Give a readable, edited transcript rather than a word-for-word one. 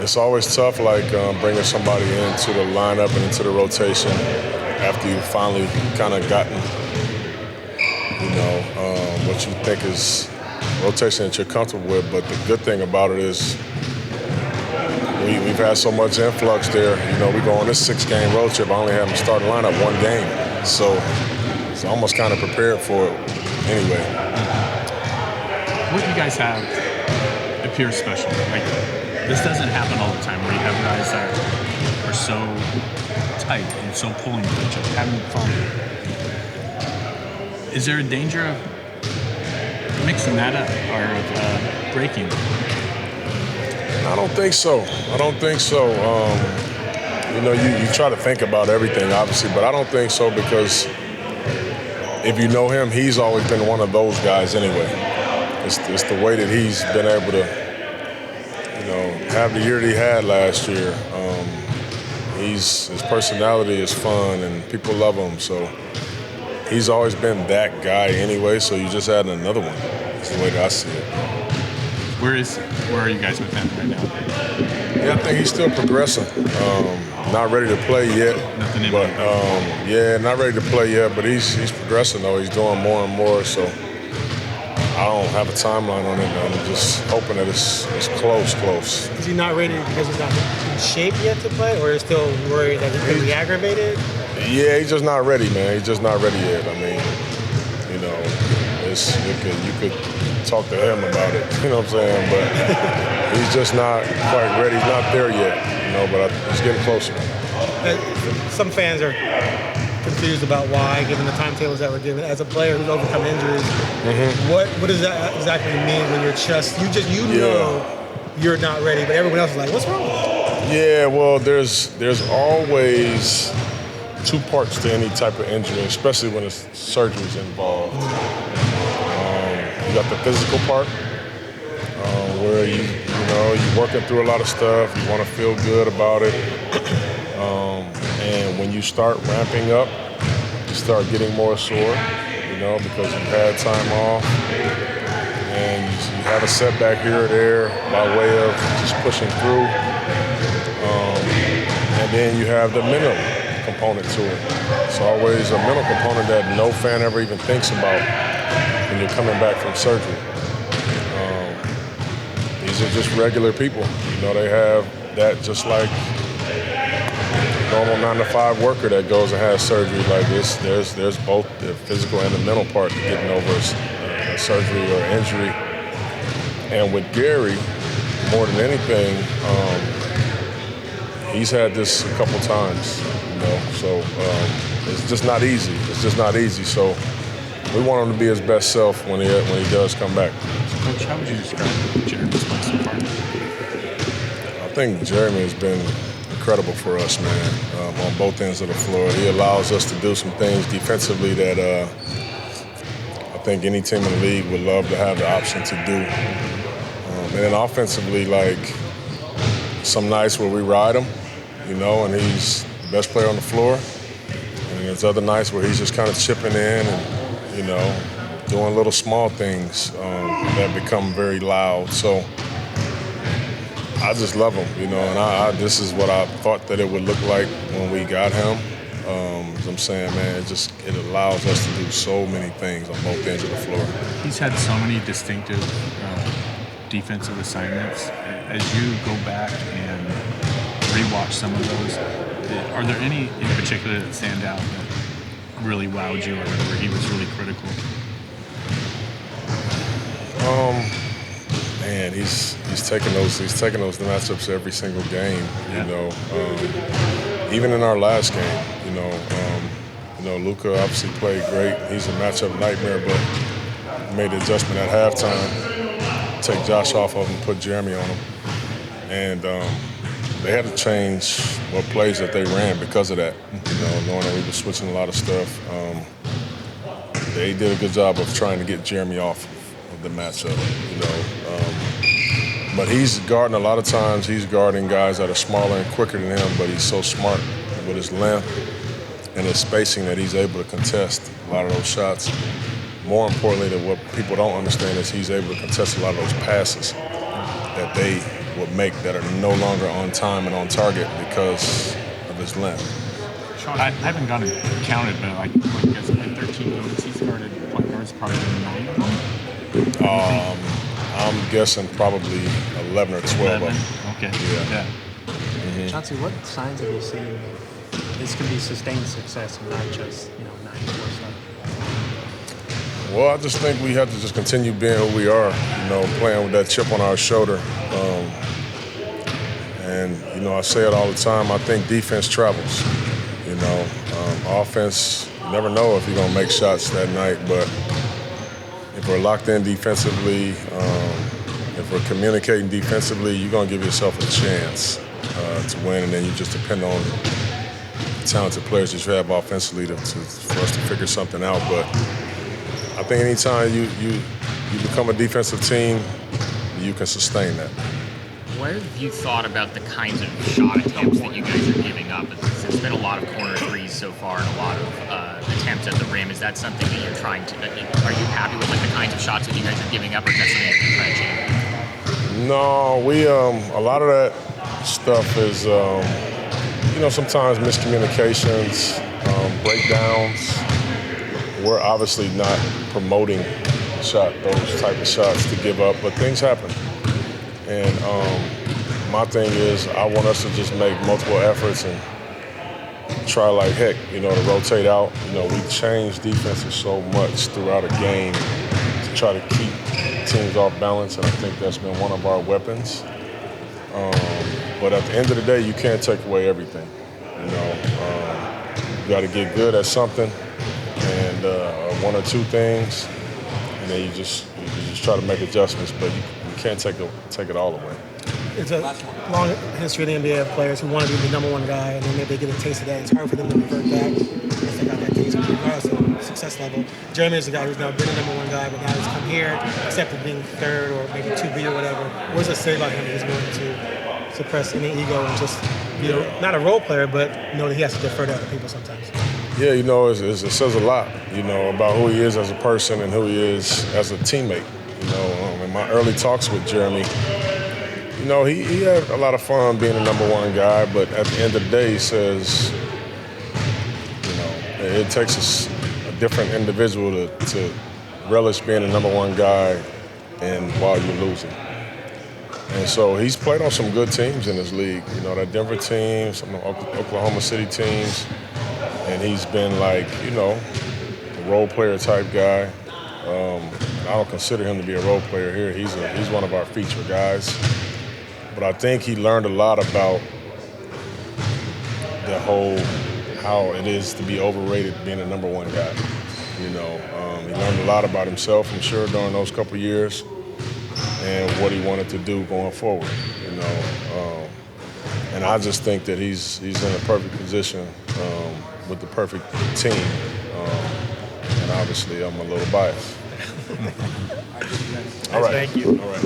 It's always tough, like bringing somebody into the lineup and into the rotation after you finally kind of gotten, what you think is rotation that you're comfortable with. But the good thing about it is we've had so much influx there. We go on this 6-game road trip. I only have them start the lineup one game, so it's almost kind of prepared for it anyway. What you guys have appears special. Like, this doesn't happen all the time where you have guys that are so tight and so pulling with each other, having fun. Is there a danger of mixing that up or of breaking it? I don't think so. You try to think about everything, obviously, but I don't think so because if you know him, he's always been one of those guys anyway. It's the way that he's been able to, have the year that he had last year. His personality is fun and people love him, so he's always been that guy anyway, so you just add another one. That's the way that I see it. Where are you guys with him right now? Yeah, I think he's still progressing. Not ready to play yet. Nothing but not ready to play yet, but he's progressing though. He's doing more and more, so I don't have a timeline on it. I'm just hoping that it's close. Is he not ready because he's not in shape yet to play, or is still worried that he could be aggravated? Yeah, he's just not ready, man. He's just not ready yet. I mean, you could talk to him about it, you know what I'm saying? But he's just not quite ready. He's not there yet, but he's getting closer. Some fans are confused about why, given the timetables that were given. As a player who's overcome injuries, what does that exactly mean when you're know you're not ready, but everyone else is like, what's wrong with you? Yeah, well, there's always two parts to any type of injury, especially when surgery's involved. You got the physical part, where you're working through a lot of stuff. You want to feel good about it, and when you start ramping up, you start getting more sore, because you've had time off, and you have a setback here or there by way of just pushing through, and then you have the mental component to it. It's always a mental component that no fan ever even thinks about when you're coming back from surgery. These are just regular people. They have that just like normal 9-to-5 worker that goes and has surgery like this. There's both the physical and the mental part to getting over a surgery or injury. And with Gary, more than anything, he's had this a couple times, so it's just not easy. So we want him to be his best self when he does come back. Coach, how would you describe Jeremy's play so far? I think Jeremy has been incredible for us, man, on both ends of the floor. He allows us to do some things defensively that I think any team in the league would love to have the option to do. And then offensively, like some nights where we ride him, and he's the best player on the floor. And there's other nights where he's just kind of chipping in and, doing little small things that become very loud. So I just love him, and this is what I thought that it would look like when we got him. As I'm saying, man, it allows us to do so many things on both ends of the floor. He's had so many distinctive defensive assignments. As you go back and rewatch some of those, are there any in particular that stand out that really wowed you or where he was really critical? Man, he's taking those matchups every single game. Yeah. Even in our last game, Luka obviously played great. He's a matchup nightmare, but made the adjustment at halftime, take Josh off of him, put Jeremy on him, and they had to change what plays that they ran because of that. Knowing that we were switching a lot of stuff, they did a good job of trying to get Jeremy off of the matchup. But he's guarding a lot of times. He's guarding guys that are smaller and quicker than him, but he's so smart with his length and his spacing that he's able to contest a lot of those shots. More importantly, what people don't understand is he's able to contest a lot of those passes that they would make that are no longer on time and on target because of his length. Sean, I haven't gone and counted, but I guess in 13 games he started point guards probably 9 of them. I'm guessing probably 11 or 12 of them. Okay. Yeah. Chauncey, what signs have you seen that this could be sustained success and not just 94 stuff? Well, I just think we have to just continue being who we are, playing with that chip on our shoulder. And I say it all the time, I think defense travels. Offense, you never know if you're going to make shots that night, but if we're locked in defensively, if we're communicating defensively, you're going to give yourself a chance to win, and then you just depend on the talented players that you have offensively for us to figure something out. But I think anytime you become a defensive team, you can sustain that. What have you thought about the kinds of shot attempts that you guys are giving up? It's been a lot of corner threes so far and a lot of attempts at the rim. Is that something that you're trying to? Are you happy with the kinds of shots that you guys are giving up, or is that something that you're trying to change? No, we a lot of that stuff is sometimes miscommunications, breakdowns. We're obviously not promoting those type of shots to give up, but things happen. And my thing is, I want us to just make multiple efforts and try like heck, to rotate out. We change defenses so much throughout a game to try to keep teams off balance, and I think that's been one of our weapons. But at the end of the day, you can't take away everything. You got to get good at something, and one or two things, and then you just try to make adjustments, but you can't take it all away. It's a long history in the NBA of players who want to be the number one guy, and then maybe they get a taste of that. It's hard for them to revert back if they got that taste, regardless of success level. Jeremy is a guy who's now been the number one guy, but now he's come here, accepted being third or maybe 2B or whatever. What does it say about him that he's willing to suppress any ego and just be not a role player, but know that he has to defer to other people sometimes? Yeah, it says a lot, about who he is as a person and who he is as a teammate. In my early talks with Jeremy, he had a lot of fun being the number one guy, but at the end of the day, he says, it takes a different individual to relish being the number one guy and while you're losing. And so he's played on some good teams in this league, that Denver team, some Oklahoma City teams, and he's been like, a role player type guy. I don't consider him to be a role player here. He's one of our feature guys. But I think he learned a lot about the whole how it is to be overrated being a number one guy. He learned a lot about himself, I'm sure, during those couple years and what he wanted to do going forward. And I just think that he's in a perfect position with the perfect team. And obviously, I'm a little biased. All right. Thank you. All right.